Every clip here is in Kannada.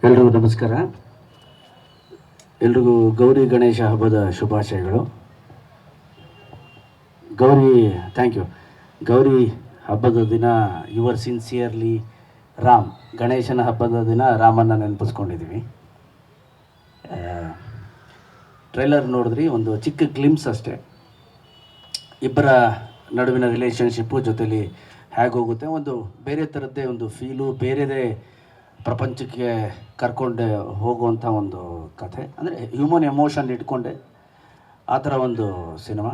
ಎಲ್ರಿಗೂ ನಮಸ್ಕಾರ. ಎಲ್ರಿಗೂ ಗೌರಿ ಗಣೇಶ ಹಬ್ಬದ ಶುಭಾಶಯಗಳು. Thank you. ಗೌರಿ ಹಬ್ಬದ ದಿನ ಯುವರ್ ಸಿನ್ಸಿಯರ್ಲಿ ರಾಮ್. ಗಣೇಶನ ಹಬ್ಬದ ದಿನ ರಾಮನ್ನ ನೆನಪಿಸ್ಕೊಂಡಿದ್ದೀವಿ. ಟ್ರೈಲರ್ ನೋಡಿದ್ರಿ, ಒಂದು ಚಿಕ್ಕ ಗ್ಲಿಮ್ಸ್ ಅಷ್ಟೇ. ಇಬ್ಬರ ನಡುವಿನ ರಿಲೇಷನ್ಶಿಪ್ಪು ಜೊತೆಲಿ ಹೇಗೆ ಹೋಗುತ್ತೆ, ಒಂದು ಬೇರೆ ಥರದ್ದೇ ಒಂದು ಫೀಲು, ಬೇರೆದೇ ಪ್ರಪಂಚಕ್ಕೆ ಕರ್ಕೊಂಡೆ ಹೋಗುವಂಥ ಒಂದು ಕಥೆ. ಅಂದರೆ ಹ್ಯೂಮನ್ ಎಮೋಷನ್ ಇಟ್ಕೊಂಡೆ ಆ ಥರ ಒಂದು ಸಿನಿಮಾ.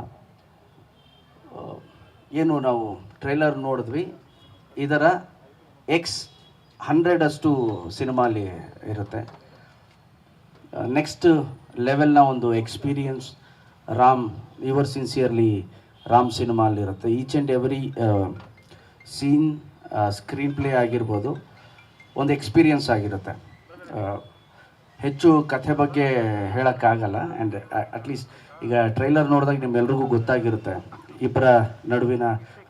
ಏನು ನಾವು ಟ್ರೈಲರ್ ನೋಡಿದ್ವಿ, ಇದರ X100 ಸಿನಿಮಾಲಿ ಇರುತ್ತೆ. ನೆಕ್ಸ್ಟ್ ಲೆವೆಲ್ನ ಒಂದು experience Ram, your sincerely Ram ಸಿನಿಮಾಲಿರುತ್ತೆ. Each and every scene, screenplay ಆಗಿರ್ಬೋದು, ಒಂದು ಎಕ್ಸ್ಪೀರಿಯನ್ಸ್ ಆಗಿರುತ್ತೆ. ಹೆಚ್ಚು ಕಥೆ ಬಗ್ಗೆ ಹೇಳೋಕ್ಕಾಗಲ್ಲ. ಆ್ಯಂಡ್ ಅಟ್ಲೀಸ್ಟ್ ಈಗ ಟ್ರೈಲರ್ ನೋಡಿದಾಗ ನಿಮ್ಮೆಲ್ರಿಗೂ ಗೊತ್ತಾಗಿರುತ್ತೆ ಇಬ್ಬರ ನಡುವಿನ,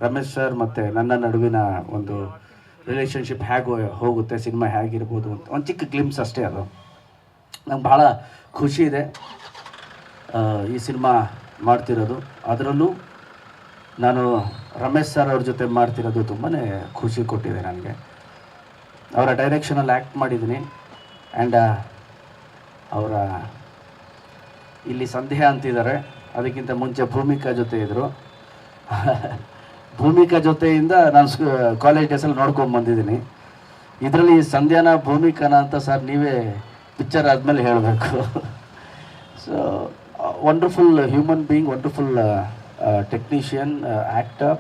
ರಮೇಶ್ ಸರ್ ಮತ್ತು ನನ್ನ ನಡುವಿನ ಒಂದು ರಿಲೇಷನ್ಶಿಪ್ ಹೇಗೆ ಹೋಗುತ್ತೆ, ಸಿನಿಮಾ ಹೇಗಿರ್ಬೋದು ಅಂತ ಒಂದು ಚಿಕ್ಕ ಗ್ಲಿಮ್ಸ್ ಅಷ್ಟೇ. ಅದು ನಂಗೆ ಭಾಳ ಖುಷಿ ಇದೆ ಈ ಸಿನಿಮಾ ಮಾಡ್ತಿರೋದು. ಅದರಲ್ಲೂ ನಾನು ರಮೇಶ್ ಸರ್ ಅವ್ರ ಜೊತೆ ಮಾಡ್ತಿರೋದು ತುಂಬಾ ಖುಷಿ ಕೊಟ್ಟಿದೆ ನನಗೆ. ಅವರ ಡೈರೆಕ್ಷನಲ್ಲಿ ಆ್ಯಕ್ಟ್ ಮಾಡಿದ್ದೀನಿ. ಆ್ಯಂಡ್ ಅವರ ಇಲ್ಲಿ ಸಂಧ್ಯಾ ಅಂತಿದ್ದಾರೆ, ಅದಕ್ಕಿಂತ ಮುಂಚೆ ಭೂಮಿಕಾ ಜೊತೆ ಇದ್ದರು. ಭೂಮಿಕಾ ಜೊತೆಯಿಂದ ನಾನು ಕಾಲೇಜ್ ಡೇಸಲ್ಲಿ ನೋಡ್ಕೊಂಬಂದಿದ್ದೀನಿ. ಇದರಲ್ಲಿ ಸಂಧ್ಯಾನ ಭೂಮಿಕಾನ ಅಂತ ಸರ್ ನೀವೇ ಪಿಕ್ಚರ್ ಆದಮೇಲೆ ಹೇಳಬೇಕು. So wonderful human being, wonderful technician, actor,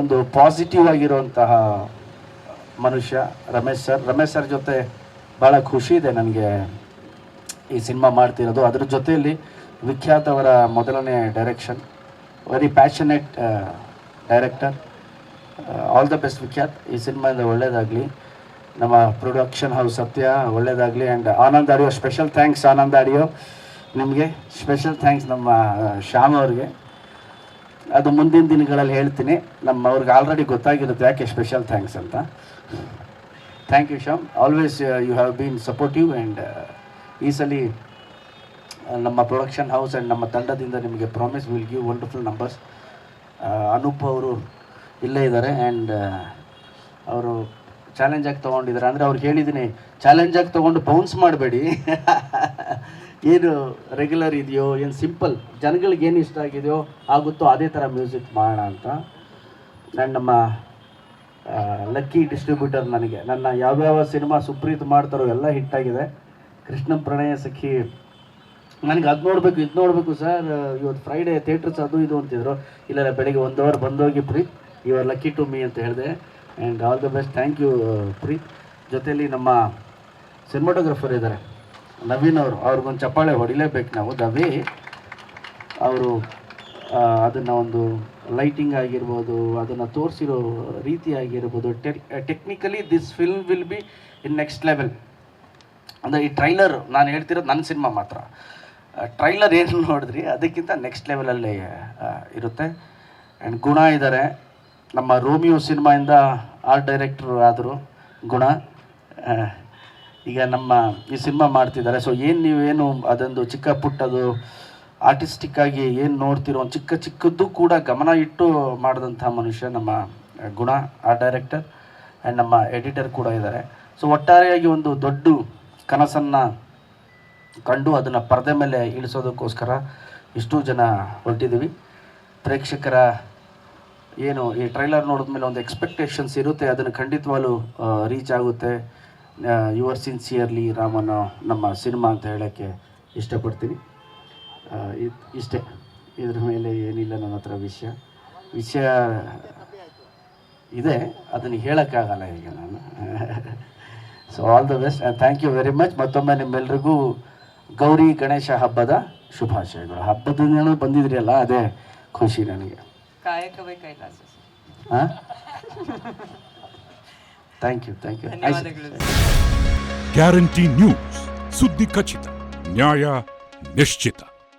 ಒಂದು ಪಾಸಿಟಿವ್ ಆಗಿರುವಂತಹ ಮನುಷ್ಯ ರಮೇಶ್ ಸರ್ ಜೊತೆ ಭಾಳ ಖುಷಿ ಇದೆ ನನಗೆ ಈ ಸಿನಿಮಾ ಮಾಡ್ತಿರೋದು. ಅದ್ರ ಜೊತೆಯಲ್ಲಿ ವಿಖ್ಯಾತ್ ಅವರ ಮೊದಲನೇ direction, very passionate director. All the best Vikhyath. ಈ ಸಿನಿಮಾಯಿಂದ ಒಳ್ಳೆಯದಾಗಲಿ. ನಮ್ಮ ಪ್ರೊಡಕ್ಷನ್ ಹೌಸ್ ಸತ್ಯ ಒಳ್ಳೆಯದಾಗಲಿ. And Anand audio, special thanks Anand audio ನಿಮಗೆ. ಸ್ಪೆಷಲ್ ಥ್ಯಾಂಕ್ಸ್ ನಮ್ಮ ಶ್ಯಾಮ್ ಅವ್ರಿಗೆ. ಅದು ಮುಂದಿನ ದಿನಗಳಲ್ಲಿ ಹೇಳ್ತೀನಿ. ಅವ್ರಿಗೆ ಆಲ್ರೆಡಿ ಗೊತ್ತಾಗಿರುತ್ತೆ ಯಾಕೆ ಸ್ಪೆಷಲ್ ಥ್ಯಾಂಕ್ಸ್ ಅಂತ. Thank you Shyam, always you have been supportive. And ಈ ಸಲ ನಮ್ಮ ಪ್ರೊಡಕ್ಷನ್ ಹೌಸ್ ಆ್ಯಂಡ್ ನಮ್ಮ ತಂಡದಿಂದ ನಿಮಗೆ promise will give wonderful numbers. Anoop ಅವರು ಇಲ್ಲೇ ಇದ್ದಾರೆ. ಆ್ಯಂಡ್ ಅವರು ಚಾಲೆಂಜಾಗಿ ತೊಗೊಂಡಿದ್ದಾರೆ. ಅಂದರೆ ಅವ್ರಿಗೆ ಹೇಳಿದ್ದೀನಿ, ಚಾಲೆಂಜಾಗಿ ತೊಗೊಂಡು ಬೌನ್ಸ್ ಮಾಡಬೇಡಿ. ಏನು ರೆಗ್ಯುಲರ್ ಇದೆಯೋ, ಏನು ಸಿಂಪಲ್ ಜನಗಳಿಗೆ ಏನು ಇಷ್ಟ ಆಗಿದೆಯೋ ಆಗುತ್ತೋ ಅದೇ ಥರ ಮ್ಯೂಸಿಕ್ ಮಾಡೋಣ ಅಂತ. ನಾನು ನಮ್ಮ ಲಕ್ಕಿ ಡಿಸ್ಟ್ರಿಬ್ಯೂಟರ್, ನನಗೆ ನನ್ನ ಯಾವ್ಯಾವ ಸಿನಿಮಾ ಸುಪ್ರೀತ್ ಮಾಡ್ತಾರೋ ಎಲ್ಲ ಹಿಟ್ಟಾಗಿದೆ. ಕೃಷ್ಣಂ ಪ್ರಣಯ ಸಖಿ, ನನಗೆ ಅದು ನೋಡಬೇಕು ಇದು ನೋಡಬೇಕು ಸರ್, ಇವತ್ತು ಫ್ರೈಡೇ ಥಿಯೇಟ್ರಸ್ ಅದು ಇದು ಅಂತಿದ್ರು. ಇಲ್ಲ ಬೆಳಿಗ್ಗೆ 1 ಅವರ್ ಬಂದೋಗಿ Preeth, you are lucky to me ಅಂತ ಹೇಳಿದೆ. And all the best. Thank you Preeth. ಜೊತೆಯಲ್ಲಿ ನಮ್ಮ ಸಿನಿಮಾಟೋಗ್ರಫರ್ ಇದ್ದಾರೆ ನವೀನ್ ಅವರು, ಅವ್ರಿಗೊಂದು ಚಪ್ಪಾಳೆ ಹೊಡಿಲೇಬೇಕು ನಾವು. ದವೇ ಅವರು ಅದನ್ನು ಒಂದು ಲೈಟಿಂಗ್ ಆಗಿರ್ಬೋದು, ಅದನ್ನು ತೋರಿಸಿರೋ ರೀತಿ ಆಗಿರ್ಬೋದು, technically this film will be in next level. ಅಂದರೆ ಈ ಟ್ರೈಲರ್ ನಾನು ಹೇಳ್ತಿರೋದು ನನ್ನ ಸಿನಿಮಾ ಮಾತ್ರ. ಟ್ರೈಲರ್ ಏನು ನೋಡಿದ್ರಿ ಅದಕ್ಕಿಂತ ನೆಕ್ಸ್ಟ್ ಲೆವೆಲಲ್ಲೇ ಇರುತ್ತೆ. ಆ್ಯಂಡ್ ಗುಣ ಇದ್ದಾರೆ, ನಮ್ಮ ರೋಮಿಯೋ ಸಿನಿಮಾಯಿಂದ ಆರ್ಟ್ ಡೈರೆಕ್ಟ್ರು ಆದರು ಗುಣ. ಈಗ ನಮ್ಮ ಈ ಸಿನಿಮಾ ಮಾಡ್ತಿದ್ದಾರೆ. ಸೊ ನೀವೇನು ಅದೊಂದು ಚಿಕ್ಕ ಪುಟ್ಟದು ಆರ್ಟಿಸ್ಟಿಕ್ಕಾಗಿ ಏನು ನೋಡ್ತಿರೋ ಒಂದು ಚಿಕ್ಕದ್ದು ಕೂಡ ಗಮನ ಇಟ್ಟು ಮಾಡಿದಂಥ ಮನುಷ್ಯ ನಮ್ಮ ಗುಣ, ಆರ್ಟ್ ಡೈರೆಕ್ಟರ್. ಆ್ಯಂಡ್ ನಮ್ಮ ಎಡಿಟರ್ ಕೂಡ ಇದ್ದಾರೆ. ಸೊ ಒಟ್ಟಾರೆಯಾಗಿ ಒಂದು ದೊಡ್ಡ ಕನಸನ್ನು ಕಂಡು ಅದನ್ನು ಪರದೆ ಮೇಲೆ ಇಳಿಸೋದಕ್ಕೋಸ್ಕರ ಇಷ್ಟೂ ಜನ ಹೊರಟಿದ್ದೀವಿ. ಪ್ರೇಕ್ಷಕರ ಏನು ಈ ಟ್ರೈಲರ್ ನೋಡಿದ್ಮೇಲೆ ಒಂದು ಎಕ್ಸ್ಪೆಕ್ಟೇಷನ್ಸ್ ಇರುತ್ತೆ, ಅದನ್ನು ಖಂಡಿತವಾಗ್ಲೂ ರೀಚ್ ಆಗುತ್ತೆ. ಯುವರ್ ಸಿನ್ಸಿಯರ್ಲಿ ರಾಮನ ನಮ್ಮ ಸಿನಿಮಾ ಅಂತ ಹೇಳೋಕ್ಕೆ ಇಷ್ಟಪಡ್ತೀನಿ. ಇಷ್ಟೇ, ಇದ್ರ ಮೇಲೆ ಏನಿಲ್ಲ ನನ್ನ ಹತ್ರ ವಿಷಯ ಇದೆ, ಅದನ್ನು ಹೇಳೋಕ್ಕಾಗಲ್ಲ ಈಗ ನಾನು. So all the best and thank you very much. ಮತ್ತೊಮ್ಮೆ ನಿಮ್ಮೆಲ್ರಿಗೂ ಗೌರಿ ಗಣೇಶ ಹಬ್ಬದ ಶುಭಾಶಯಗಳು. ಹಬ್ಬದಿಂದ ಬಂದಿದ್ರಿ ಅಲ್ಲ, ಅದೇ ಖುಷಿ ನನಗೆ. ಕಾಯಕವೇ ಕೈಲಾಸ. ಹಾಂ, ಥ್ಯಾಂಕ್ ಯು. ಗ್ಯಾರಂಟಿ ನ್ಯೂಸ್, ಸುದ್ದಿ ಖಚಿತ, ನ್ಯಾಯ ನಿಶ್ಚಿತ.